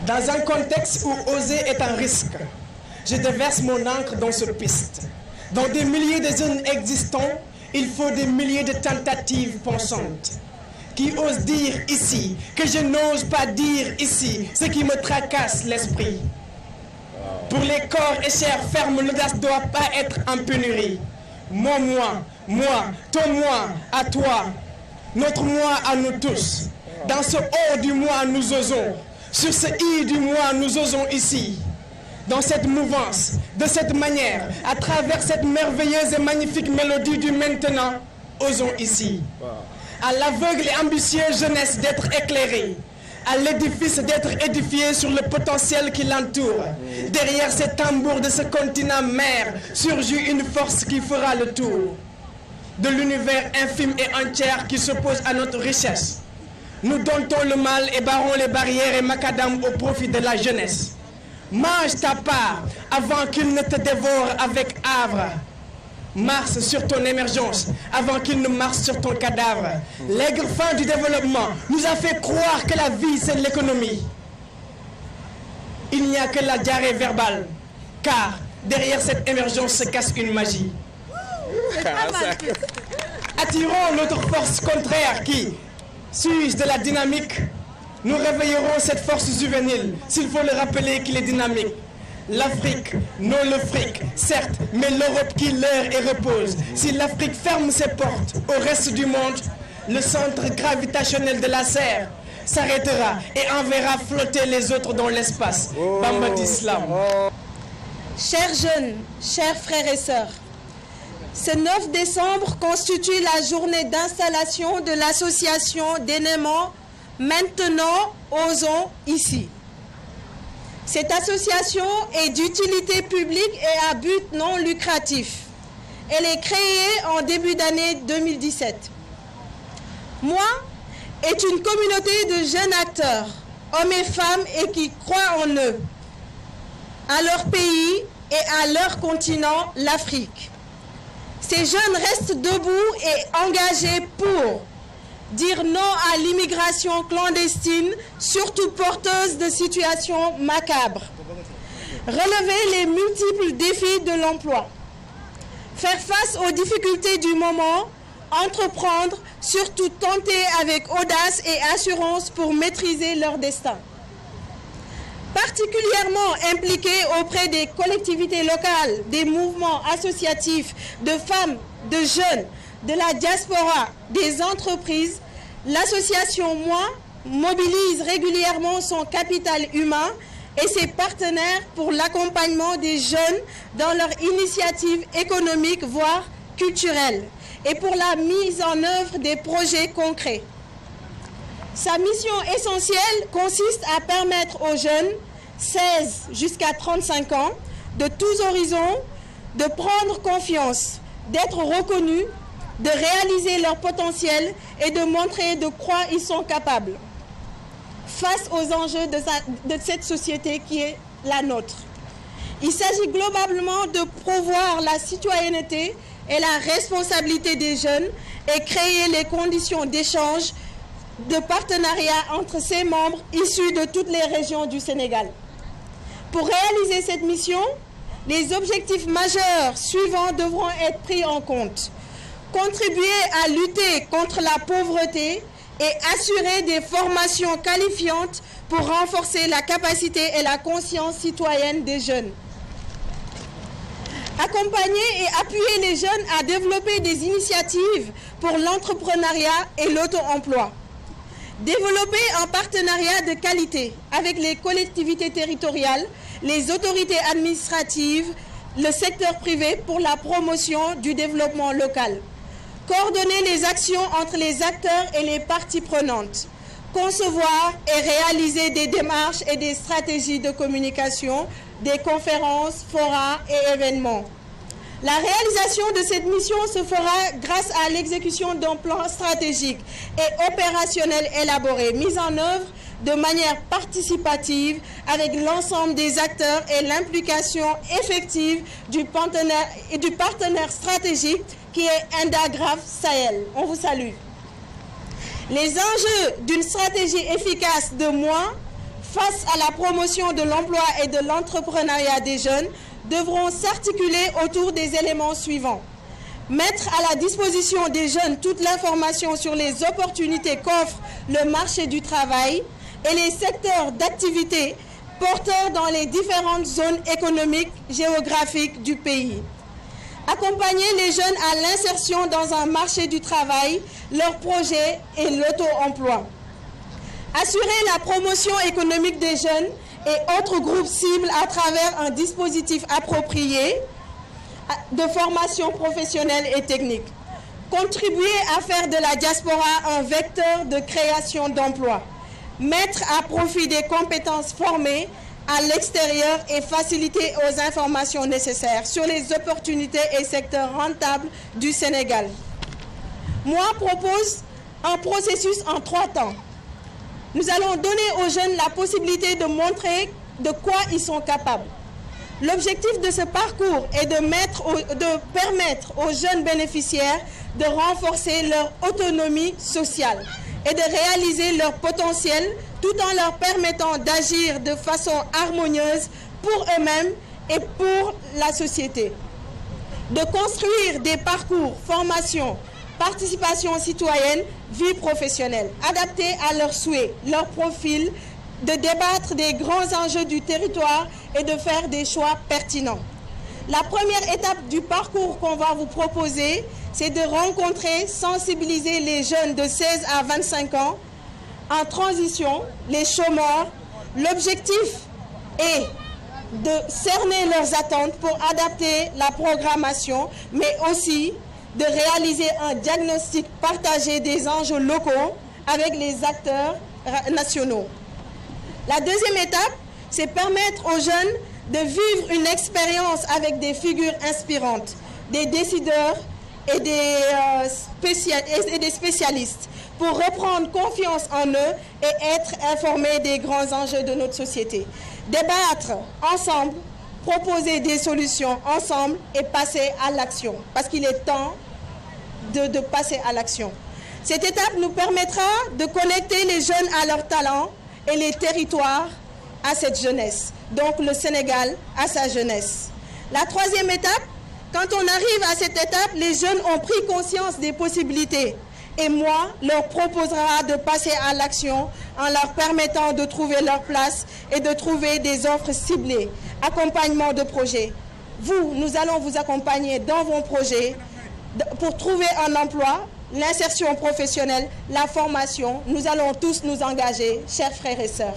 Dans un contexte où oser est un risque, je déverse mon encre dans cette piste. Dans des milliers de jeunes existants, il faut des milliers de tentatives pensantes qui osent dire ici que je n'ose pas dire ici ce qui me tracasse l'esprit. Pour les corps et chairs fermes, l'audace ne doit pas être en pénurie. Mon moi, ton moi, à toi, notre moi à nous tous. Dans ce haut du moi, nous osons. Sur ce i du moi, nous osons ici. Dans cette mouvance, de cette manière, à travers cette merveilleuse et magnifique mélodie du maintenant, osons ici. À l'aveugle et ambitieuse jeunesse d'être éclairée, à l'édifice d'être édifié sur le potentiel qui l'entoure. Derrière ces tambours de ce continent mère, surgit une force qui fera le tour de l'univers infime et entier qui s'oppose à notre richesse. Nous domptons le mal et barrons les barrières et macadam au profit de la jeunesse. Mange ta part avant qu'il ne te dévore avec havre. Marche sur ton émergence avant qu'il ne marche sur ton cadavre. L'aigre fin du développement nous a fait croire que la vie c'est l'économie. Il n'y a que la diarrhée verbale, car derrière cette émergence se cache une magie. Attirons notre force contraire qui s'use de la dynamique. Nous réveillerons cette force juvénile, s'il faut le rappeler qu'il est dynamique. L'Afrique, non le fric, certes, mais l'Europe qui leur et repose. Si l'Afrique ferme ses portes au reste du monde, le centre gravitationnel de la serre s'arrêtera et enverra flotter les autres dans l'espace. Bamba d'Islam. Chers jeunes, chers frères et sœurs, ce 9 décembre constitue la journée d'installation de l'association d'éléments Maintenant Osons Ici. Cette association est d'utilité publique et à but non lucratif. Elle est créée en début d'année 2017. Moi est une communauté de jeunes acteurs, hommes et femmes, et qui croient en eux, à leur pays et à leur continent, l'Afrique. Ces jeunes restent debout et engagés pour dire non à l'immigration clandestine, surtout porteuse de situations macabres. Relever les multiples défis de l'emploi. Faire face aux difficultés du moment, entreprendre, surtout tenter avec audace et assurance pour maîtriser leur destin. Particulièrement impliqués auprès des collectivités locales, des mouvements associatifs, de femmes, de jeunes, de la diaspora, des entreprises, l'association Moi mobilise régulièrement son capital humain et ses partenaires pour l'accompagnement des jeunes dans leur initiative économique, voire culturelle, et pour la mise en œuvre des projets concrets. Sa mission essentielle consiste à permettre aux jeunes, 16 jusqu'à 35 ans, de tous horizons, de prendre confiance, d'être reconnus, de réaliser leur potentiel et de montrer de quoi ils sont capables face aux enjeux de cette société qui est la nôtre. Il s'agit globalement de promouvoir la citoyenneté et la responsabilité des jeunes et créer les conditions d'échange, de partenariat entre ses membres issus de toutes les régions du Sénégal. Pour réaliser cette mission, les objectifs majeurs suivants devront être pris en compte. Contribuer à lutter contre la pauvreté et assurer des formations qualifiantes pour renforcer la capacité et la conscience citoyenne des jeunes. Accompagner et appuyer les jeunes à développer des initiatives pour l'entrepreneuriat et l'auto-emploi. Développer un partenariat de qualité avec les collectivités territoriales, les autorités administratives, le secteur privé pour la promotion du développement local. Coordonner les actions entre les acteurs et les parties prenantes. Concevoir et réaliser des démarches et des stratégies de communication, des conférences, forats et événements. La réalisation de cette mission se fera grâce à l'exécution d'un plan stratégique et opérationnel élaboré, mis en œuvre de manière participative avec l'ensemble des acteurs et l'implication effective du partenaire stratégique qui est Indagraf Sahel. On vous salue. Les enjeux d'une stratégie efficace de Moi face à la promotion de l'emploi et de l'entrepreneuriat des jeunes, devront s'articuler autour des éléments suivants. Mettre à la disposition des jeunes toute l'information sur les opportunités qu'offre le marché du travail et les secteurs d'activité porteurs dans les différentes zones économiques, géographiques du pays. Accompagner les jeunes à l'insertion dans un marché du travail, leurs projets et l'auto-emploi. Assurer la promotion économique des jeunes et autres groupes cibles à travers un dispositif approprié de formation professionnelle et technique. Contribuer à faire de la diaspora un vecteur de création d'emplois. Mettre à profit des compétences formées à l'extérieur et faciliter aux informations nécessaires sur les opportunités et secteurs rentables du Sénégal. Moi, propose un processus en 3 temps. Nous allons donner aux jeunes la possibilité de montrer de quoi ils sont capables. L'objectif de ce parcours est de permettre aux jeunes bénéficiaires de renforcer leur autonomie sociale et de réaliser leur potentiel tout en leur permettant d'agir de façon harmonieuse pour eux-mêmes et pour la société. De construire des parcours, formation, participation citoyenne, vie professionnelle, adaptés à leurs souhaits, leurs profils, de débattre des grands enjeux du territoire et de faire des choix pertinents. La première étape du parcours qu'on va vous proposer, c'est de rencontrer, sensibiliser les jeunes de 16 à 25 ans en transition, les chômeurs. L'objectif est de cerner leurs attentes pour adapter la programmation, mais aussi de réaliser un diagnostic partagé des enjeux locaux avec les acteurs nationaux. La deuxième étape, c'est permettre aux jeunes de vivre une expérience avec des figures inspirantes, des décideurs et des spécialistes pour reprendre confiance en eux et être informés des grands enjeux de notre société. Débattre ensemble, proposer des solutions ensemble et passer à l'action, parce qu'il est temps de passer à l'action. Cette étape nous permettra de connecter les jeunes à leurs talents et les territoires à cette jeunesse, donc le Sénégal à sa jeunesse. La troisième étape, quand on arrive à cette étape, les jeunes ont pris conscience des possibilités et moi, leur proposera de passer à l'action en leur permettant de trouver leur place et de trouver des offres ciblées, accompagnement de projets. Nous allons vous accompagner dans vos projets pour trouver un emploi, l'insertion professionnelle, la formation. Nous allons tous nous engager, chers frères et sœurs.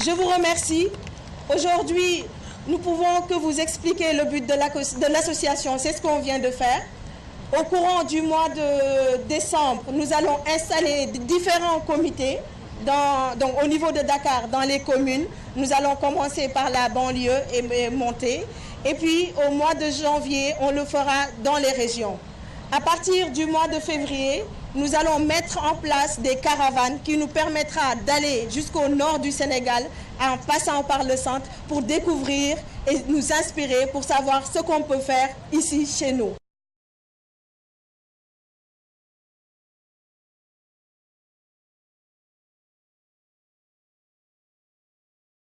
Je vous remercie. Aujourd'hui, nous pouvons que vous expliquer le but de l'association. C'est ce qu'on vient de faire. Au courant du mois de décembre, nous allons installer différents comités donc au niveau de Dakar, dans les communes. Nous allons commencer par la banlieue et monter. Et puis, au mois de janvier, on le fera dans les régions. À partir du mois de février, nous allons mettre en place des caravanes qui nous permettra d'aller jusqu'au nord du Sénégal en passant par le centre pour découvrir et nous inspirer pour savoir ce qu'on peut faire ici, chez nous.